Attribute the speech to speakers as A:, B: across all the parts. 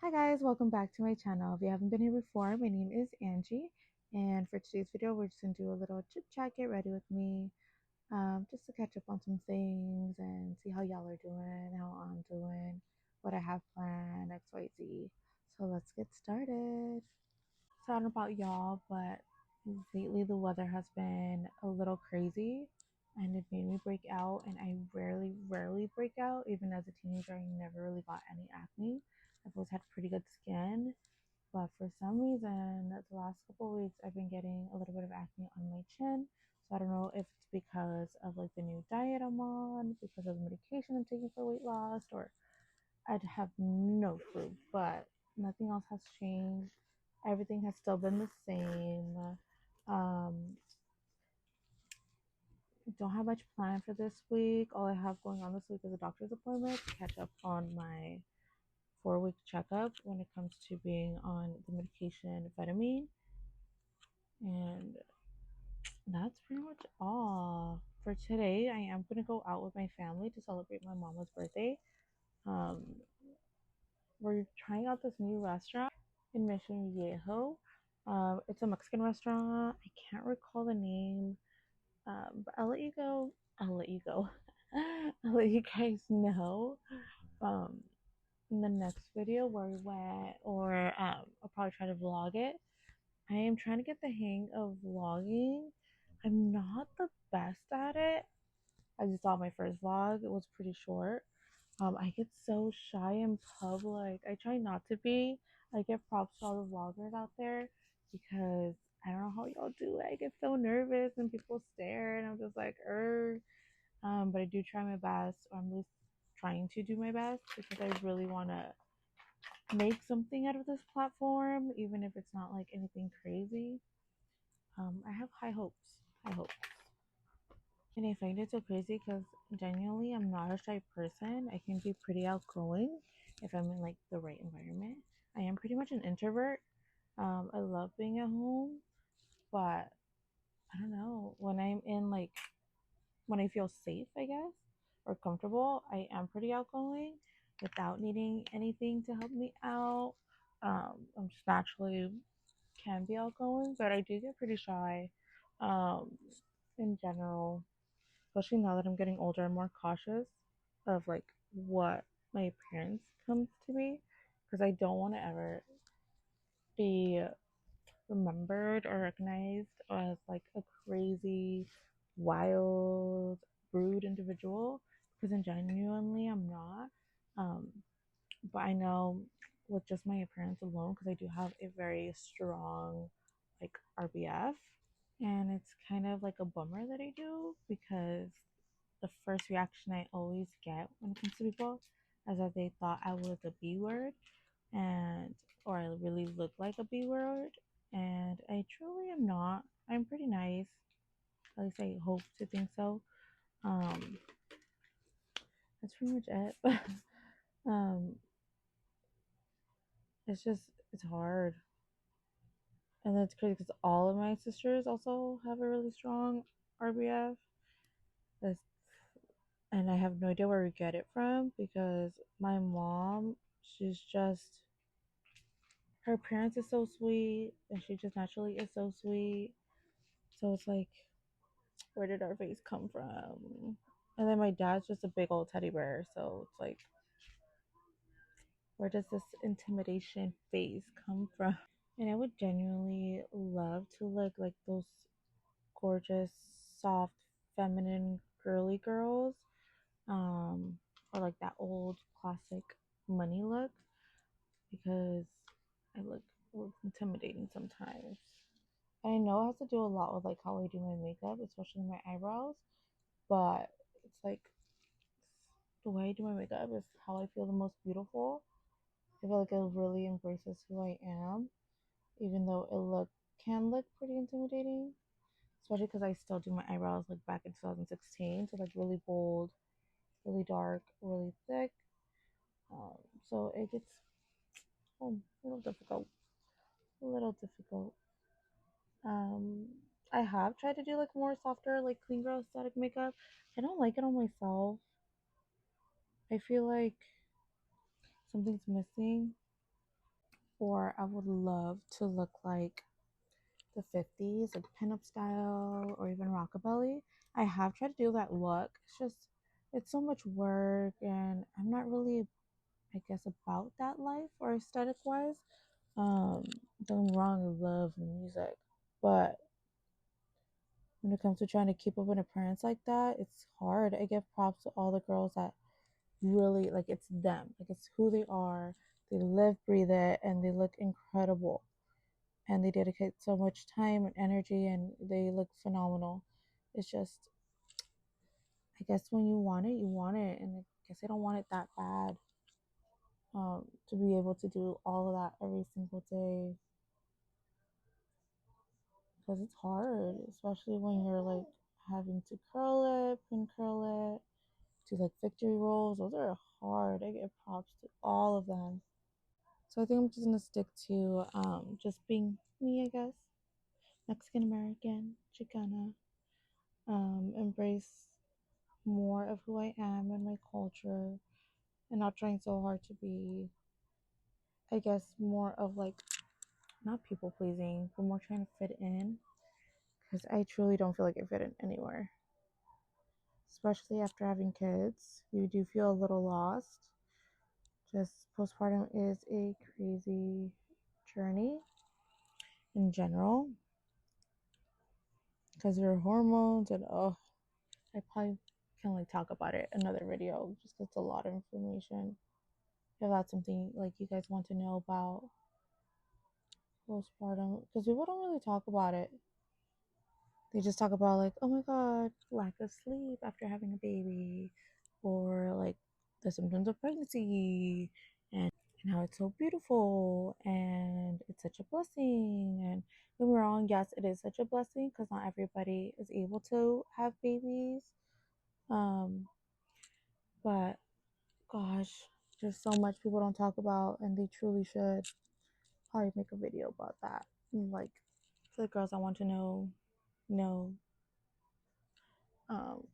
A: Hi guys, welcome back to my channel. If you haven't been here before, my name is Angie, and for today's video we're just going to do a little chit chat, get ready with me, just to catch up on some things and see how y'all are doing, how I'm doing, what I have planned, XYZ. So let's get started. So I don't know about y'all, but lately the weather has been a little crazy and it made me break out, and I rarely break out. Even as a teenager, I never really got any acne. I've always had pretty good skin, but for some reason the last couple of weeks I've been getting a little bit of acne on my chin. So I don't know if it's because of like the new diet I'm on, because of the medication I'm taking for weight loss, or I'd have no clue, but nothing else has changed. Everything has still been the same. Um, don't have much planned for this week. All I have going on this week is a doctor's appointment to catch up on my 4-week checkup when it comes to being on the medication vitamine. And that's pretty much all. For today, I am going to go out with my family to celebrate my mama's birthday. Um, we're trying out this new restaurant in Mission Viejo. It's a Mexican restaurant. I can't recall the name, but I'll let you go. I'll let you go. I'll let you guys know um, in the next video where we went, or I'll probably try to vlog it. I am trying to get the hang of vlogging. I'm not the best at it. As you saw my first vlog, it was pretty short. I get so shy in public. I try not to be. I give props to all the vloggers out there because I don't know how y'all do it. I get so nervous and people stare, and I'm just like, but I do try my best, or I'm at least trying to do my best, because I really want to make something out of this platform, even if it's not like anything crazy. I have high hopes. High hopes. And I find it so crazy because genuinely I'm not a shy person. I can be pretty outgoing if I'm in like the right environment. I am pretty much an introvert. I love being at home, but I don't know, when I'm in like, when I feel safe, I guess, or comfortable, I am pretty outgoing without needing anything to help me out. I'm just naturally can be outgoing, but I do get pretty shy um, in general, especially now that I'm getting older. I'm more cautious of like what my appearance comes to me, because I don't want to ever be remembered or recognized as like a crazy, wild, rude individual, because genuinely I'm not. Um, but I know with just my appearance alone, because I do have a very strong like RBF, and it's kind of like a bummer that I do, because the first reaction I always get when it comes to people is that they thought I was a B word, and or I really look like a B word, and I truly am not. I'm pretty nice. At least I hope to think so. Um, that's pretty much it. um, it's just it's hard, and that's crazy because all of my sisters also have a really strong RBF. That's, and I have no idea where we get it from, because my mom, she's just, her appearance is so sweet, and she just naturally is so sweet. So it's like, where did our face come from? And then my dad's just a big old teddy bear, so it's like, where does this intimidation face come from? And I would genuinely love to look like those gorgeous, soft, feminine, girly girls, um, or like that old classic money look, because I look intimidating sometimes. And I know it has to do a lot with like how I do my makeup, especially my eyebrows, but it's like the way I do my makeup is how I feel the most beautiful. I feel like it really embraces who I am, even though it can look pretty intimidating, especially because I still do my eyebrows like back in 2016, so like really bold, really dark, really thick. Um, so it gets a little difficult, a little difficult. Um, I have tried to do like more softer, like clean girl aesthetic makeup. I don't like it on myself. I feel like something's missing. or I would love to look like the 50s, like pinup style or even rockabilly. I have tried to do that look. It's just, it's so much work, and I'm not really, I guess, about that life or aesthetic wise. Um, don't get me wrong, I love music, but when it comes to trying to keep up an appearance like that, it's hard. I give props to all the girls that really like it's them, like it's who they are. They live, breathe it, and they look incredible. And they dedicate so much time and energy, and they look phenomenal. It's just, I guess when you want it, you want it, and I guess I don't want it that bad. To be able to do all of that every single day because it's hard, especially when you're like having to curl it, pin curl it, do like victory rolls. Those are hard. I give props to all of them. So I think I'm just gonna stick to just being me, I guess. Mexican American, Chicana. Embrace more of who I am and my culture, and not trying so hard to be, I guess, more of like not people pleasing, but more trying to fit in. Because I truly don't feel like I fit in anywhere, especially after having kids. You do feel a little lost. Just postpartum is a crazy journey in general because your hormones and oh, I probably can like talk about it another video just 'cause it's a lot of information. If that's something like you guys want to know about postpartum, because people don't really talk about it. They just talk about like, oh my god, lack of sleep after having a baby, or like the symptoms of pregnancy, and how it's so beautiful and it's such a blessing. And don't get me wrong, yes, it is such a blessing because not everybody is able to have babies. Um, but gosh, there's so much people don't talk about, and they truly should probably make a video about that. And, like for the girls, I want to know, um,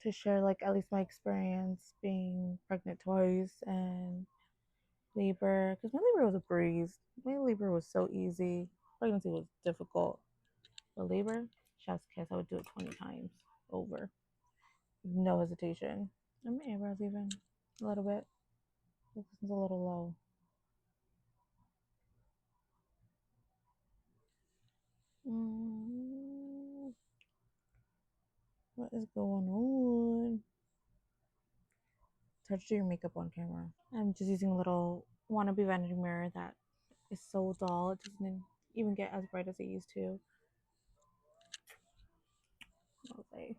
A: to share like at least my experience being pregnant twice and labor, because my labor was a breeze. My labor was so easy. Pregnancy was difficult. But labor, chef's kiss, I would do it 20 times over. No hesitation. And my eyebrows even a little bit. This is a little low. Mm, what is going on? It's hard to do your makeup on camera. I'm just using a little wannabe vanity mirror that is so dull. It doesn't even get as bright as it used to. Okay.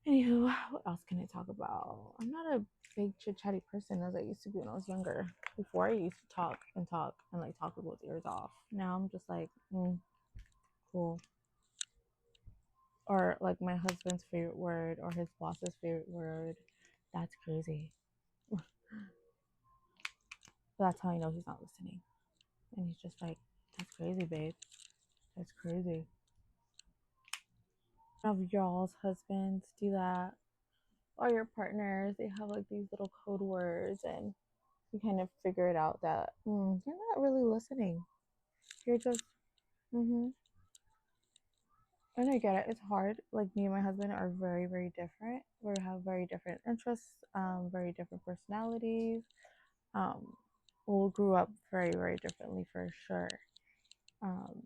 A: Anywho, what else can I talk about? I'm not a big chit chatty person as I used to be when I was younger. Before I used to talk and like talk people's ears off. Now I'm just like, cool. Or like my husband's favorite word or his boss's favorite word. That's crazy. But that's how I know he's not listening. And he's just like, that's crazy, babe. That's crazy. Of y'all's husbands do that, or your partners, they have like these little code words, and you kind of figure it out that you're not really listening. You're just, mm-hmm. And I get it. It's hard. Like me and my husband are very, very different. We have very different interests, very different personalities. Um, we grew up very, very differently for sure. Um,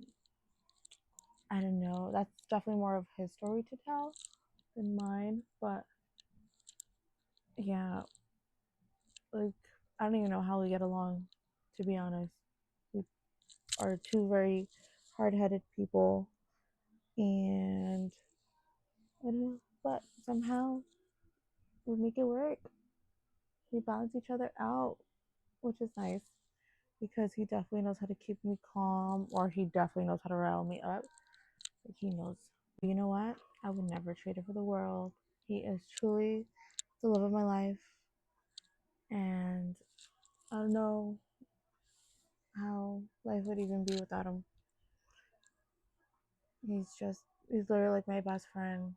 A: I don't know. That's definitely more of his story to tell than mine. But yeah, like I don't even know how we get along, to be honest. We are two very hard-headed people, and I don't know, but somehow we make it work. We balance each other out, which is nice because he definitely knows how to keep me calm, or he definitely knows how to rile me up. Like he knows. But you know what? I would never trade it for the world. He is truly the love of my life, and I don't know how life would even be without him. He's literally like my best friend,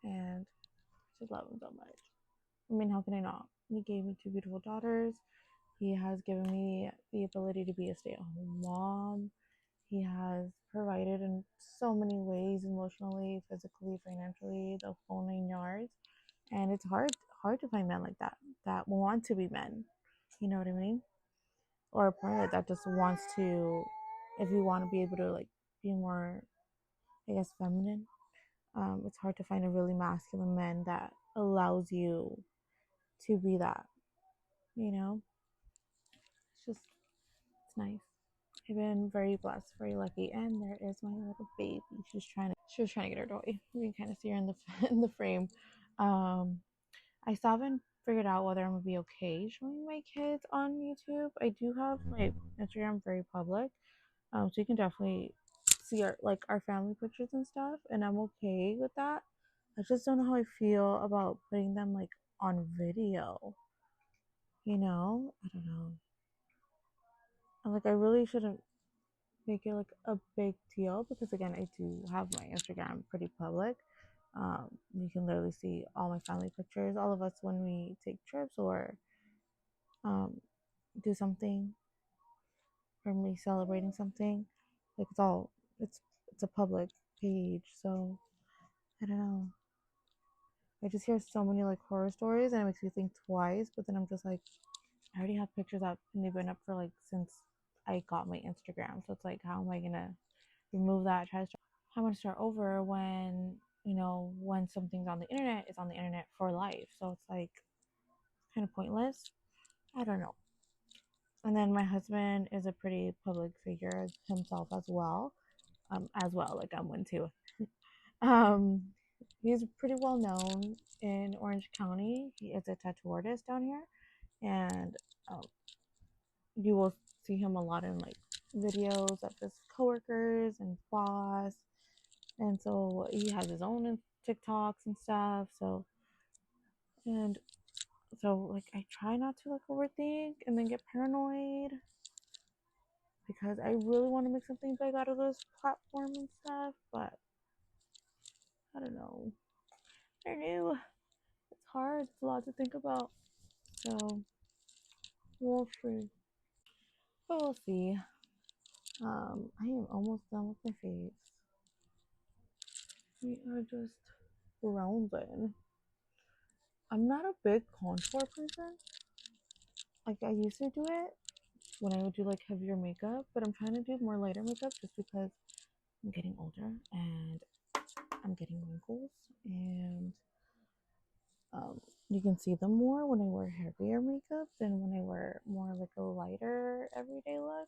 A: and I just love him so much. I mean, how can I not? He gave me two beautiful daughters. He has given me the ability to be a stay-at-home mom. He has provided in so many ways, emotionally, physically, financially, the whole 9 yards. And it's hard to find men like that want to be men. You know what I mean? Or a partner that just wants to, if you want to be able to like be more, I guess, feminine. It's hard to find a really masculine man that allows you to be that. You know, it's just it's nice. I've been very blessed, very lucky, and there is my little baby. She was trying to get her toy. You can kind of see her in the in the frame. Um, I still haven't figured out whether I'm gonna be okay showing my kids on YouTube. I do have my Instagram very public, so you can definitely see our family pictures and stuff, and I'm okay with that. I just don't know how I feel about putting them like on video. I don't know. Like I really shouldn't make it like a big deal because again, I do have my Instagram pretty public. You can literally see all my family pictures, all of us when we take trips or um, do something or me celebrating something. Like it's a public page, so I don't know. I just hear so many like horror stories and it makes me think twice, but then I'm just like, I already have pictures up and they've been up for like since I got my Instagram. So it's like, how am I gonna remove that? How am I gonna start over when when something's on the internet, it's on the internet for life. So it's like kind of pointless. I don't know. And then my husband is a pretty public figure himself as well. Like I'm one too. Um, he's pretty well known in Orange County. He is a tattoo artist down here, and um, you will see him a lot in like videos of his coworkers and boss. And so he has his own TikToks and stuff. And so like I try not to like overthink and then get paranoid because I really want to make something big out of this platform and stuff, but I don't know. I knew it's hard. It's a lot to think about. So we'll see. But we'll see. I am almost done with my face. We are just bronzing. I'm not a big contour person. Like I used to do it when I would do like heavier makeup, but I'm trying to do more lighter makeup just because I'm getting older and I'm getting wrinkles and um, you can see them more when I wear heavier makeup than when I wear more like a lighter everyday look.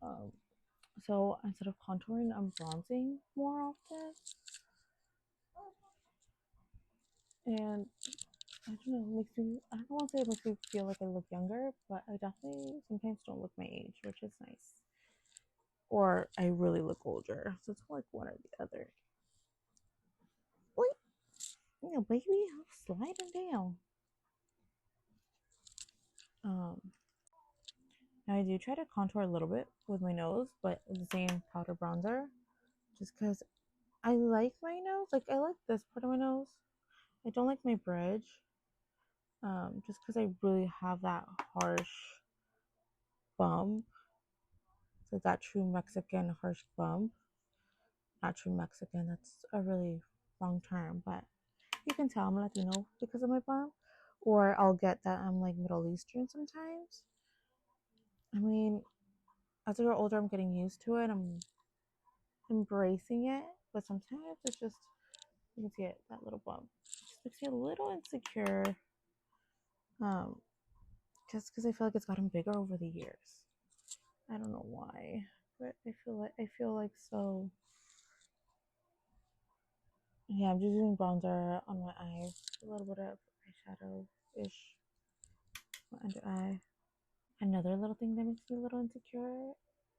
A: Um, so instead of contouring, I'm bronzing more often, and I don't know, it makes me. I don't want to say it makes me feel like I look younger, but I definitely sometimes don't look my age, which is nice. Or I really look older, so it's like one or the other. Wait, baby, I'm sliding down. Um, Now I do try to contour a little bit with my nose, but the same powder bronzer, just because I like my nose. Like I like this part of my nose. I don't like my bridge, just because I really have that harsh bump. It's like that true Mexican harsh bump. Not true Mexican. That's a really wrong term, but you can tell I'm Latino because of my bump. Or I'll get that I'm like Middle Eastern sometimes. I mean, as I get older, I'm getting used to it. I'm embracing it, but sometimes it's just you can see it that little bump. It just makes me a little insecure, um, just because I feel like it's gotten bigger over the years. I don't know why, but I feel like so. Yeah, I'm just using bronzer on my eyes, a little bit of eyeshadow ish, my under eye. Another little thing that makes me a little insecure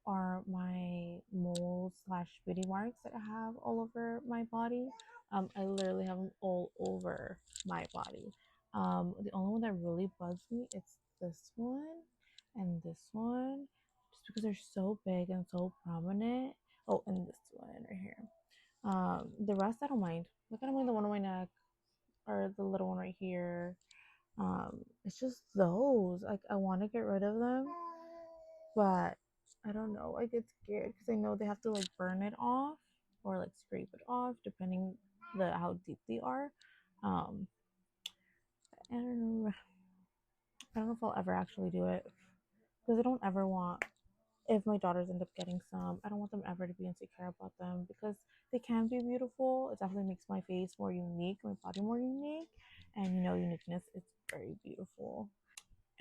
A: are my moles slash beauty marks that I have all over my body. I literally have them all over my body. The only one that really bugs me is this one and this one, just because they're so big and so prominent. Oh, and this one right here. The rest I don't mind. Like I don't mind the one on my neck or the little one right here. It's just those. Like I want to get rid of them, but I don't know. I get scared because I know they have to like burn it off or like scrape it off, depending the how deep they are. Um, I don't know. I don't know if I'll ever actually do it because I don't ever want if my daughters end up getting some, I don't want them ever to be insecure about them because they can be beautiful. It definitely makes my face more unique, my body more unique. And you know, uniqueness is very beautiful.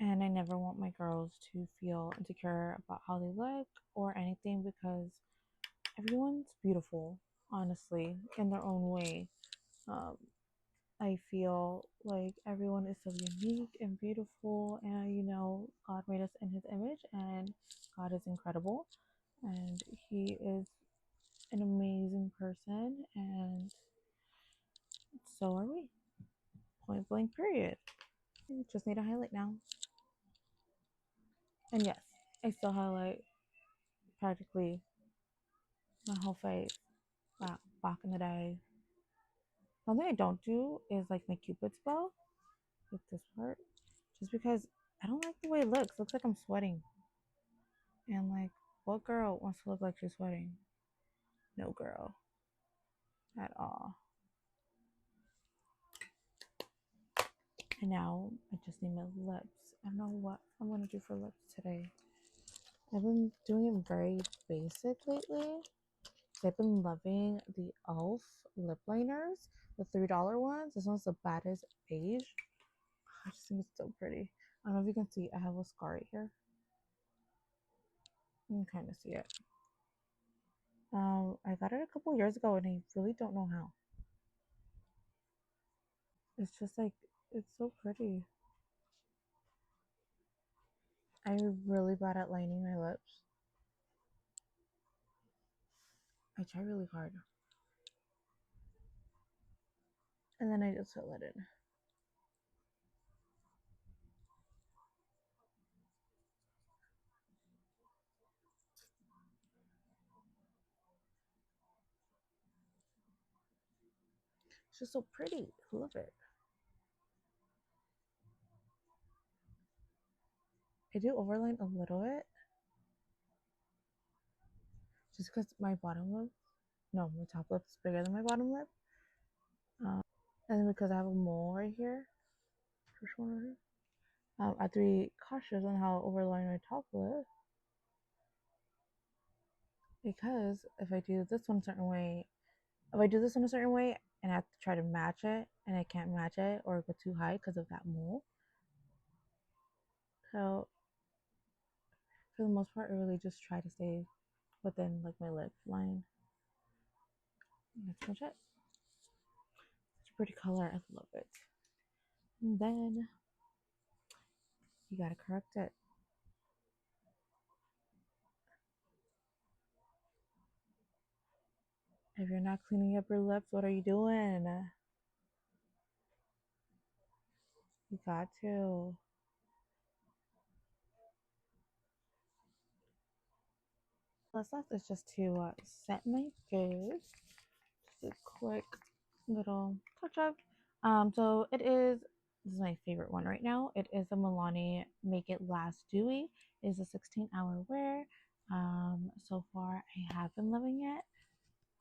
A: And I never want my girls to feel insecure about how they look or anything because everyone's beautiful, honestly, in their own way. Um, I feel like everyone is so unique and beautiful, and you know, God made us in His image, and God is incredible, and He is an amazing person, and so are we. Point blank, period. Just need a highlight now. And yes, I still highlight practically my whole face back in the day. Something I don't do is like my cupid's bow, like this part, just because I don't like the way it looks. It looks like I'm sweating. And like, what girl wants to look like she's sweating? No girl at all. And now I just need my lips. I don't know what I'm gonna do for lips today. I've been doing it very basic lately. I've been loving the e.l.f. lip liners, the $3 ones. This one's the baddest beige. I just think it's so pretty. I don't know if you can see, I have a scar right here. You can kind of see it. I got it a couple years ago and I really don't know how. It's just like, it's so pretty. I'm really bad at lining my lips. I try really hard. And then I just fill it in. It's just so pretty. I love it. I do overline a little bit just because my bottom lip, no, my top lip is bigger than my bottom lip. And then because I have a mole right here, first one right here, I have to be cautious on how I overline my top lip because if I do this one a certain way, if I do this one a certain way and I have to try to match it and I can't match it or go too high because of that mole. So for the most part, I really just try to stay within like my lip line. That's much it. It's a pretty color. I love it. And then you gotta correct it. If you're not cleaning up your lips, what are you doing? You got to. What's left is just to set my face. Just a quick little touch up. So it is. This is my favorite one right now. It is a Milani Make It Last Dewy. It is a 16-hour wear. So far I have been loving it.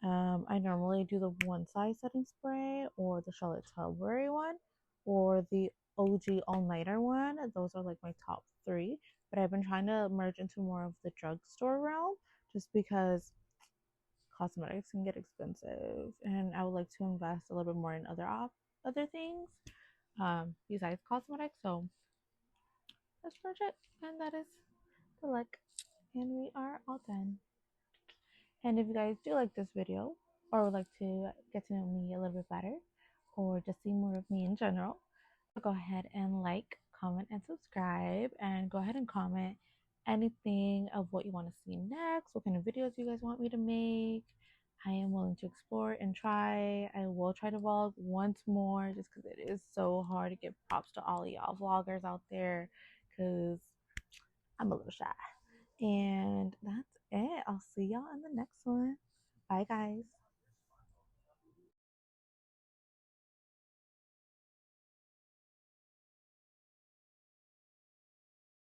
A: I normally do the one size setting spray or the Charlotte Tilbury one or the OG all nighter one. Those are like my top three. But I've been trying to merge into more of the drugstore realm just because cosmetics can get expensive and I would like to invest a little bit more in other things besides cosmetics. So let's merge it, and that is the look. And we are all done. And if you guys do like this video or would like to get to know me a little bit better or just see more of me in general, go ahead and like, comment, and subscribe. And go ahead and comment anything of what you want to see next, what kind of videos you guys want me to make. I am willing to explore and try. I will try to vlog once more just because it is so hard to give props to all y'all vloggers out there because I'm a little shy. And that's it. I'll see y'all in the next one. Bye, guys.